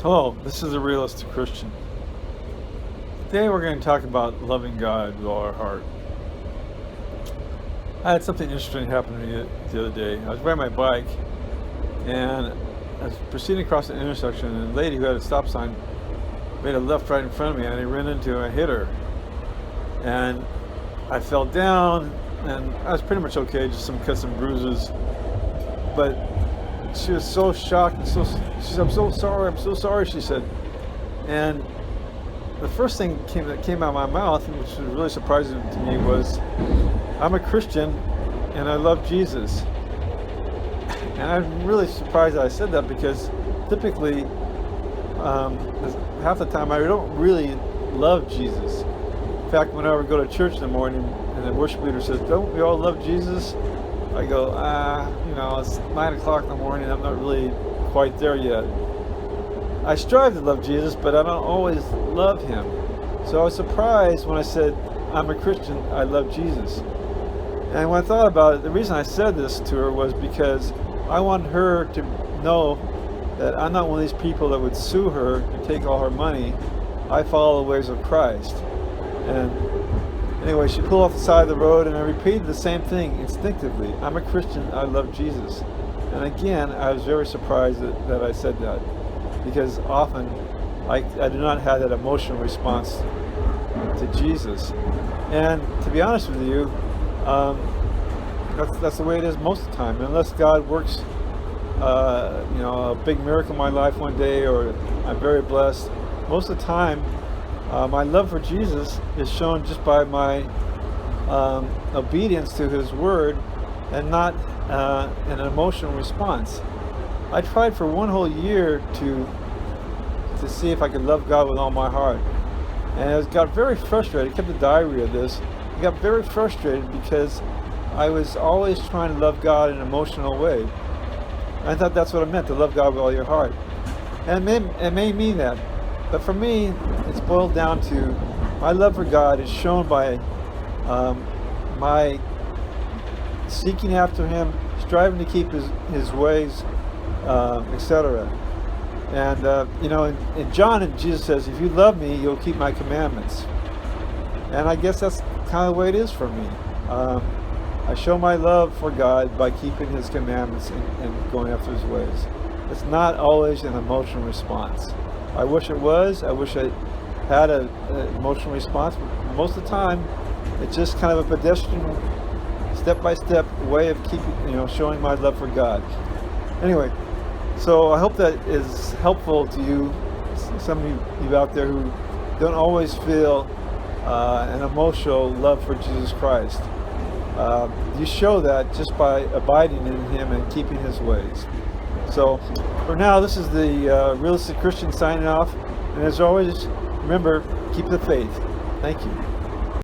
Hello, this is a realistic Christian. Today we're going to talk about loving God with all our heart. I had something interesting happen to me the other day. I was riding my bike and I was proceeding across an intersection, and a lady who had a stop sign made a left right in front of me, and I ran into her and hit her. And I fell down, and I was pretty much okay, just some cuts and bruises. But she was so shocked and she said, I'm so sorry, she said. And the first thing that came out of my mouth, which was really surprising to me, was, I'm a Christian and I love Jesus. And I'm really surprised that I said that, because typically, half the time I don't really love Jesus. In fact, whenever I go to church in the morning and the worship leader says, don't we all love Jesus? I go, it's 9 o'clock in the morning, I'm not really quite there yet. I strive to love Jesus, but I don't always love him. So I was surprised when I said, I'm a Christian, I love Jesus. And when I thought about it, the reason I said this to her was because I wanted her to know that I'm not one of these people that would sue her and take all her money. I follow the ways of Christ. And anyway, she pulled off the side of the road, and I repeated the same thing instinctively. I'm a Christian, I love Jesus. And again, I was very surprised that I said that, because often I do not have that emotional response to Jesus. And to be honest with you, that's the way it is most of the time. Unless God works a big miracle in my life one day, or I'm very blessed, most of the time my love for Jesus is shown just by my obedience to his word, and not an emotional response. I tried for one whole year to see if I could love God with all my heart, and I got very frustrated. I kept a diary of this. I got very frustrated because I was always trying to love God in an emotional way. I thought that's what it meant, to love God with all your heart. And it may mean that. But for me, it's boiled down to my love for God is shown by my seeking after him, striving to keep his ways, etc. And, in John, Jesus says, if you love me, you'll keep my commandments. And I guess that's kind of the way it is for me. I show my love for God by keeping his commandments and going after his ways. It's not always an emotional response. I wish it was. I wish I had an emotional response. But most of the time, it's just kind of a pedestrian, step-by-step way of showing my love for God. Anyway, so I hope that is helpful to you, some of you out there who don't always feel an emotional love for Jesus Christ. You show that just by abiding in him and keeping his ways. So for now, this is the Realistic Christian signing off. And as always, remember, keep the faith. Thank you.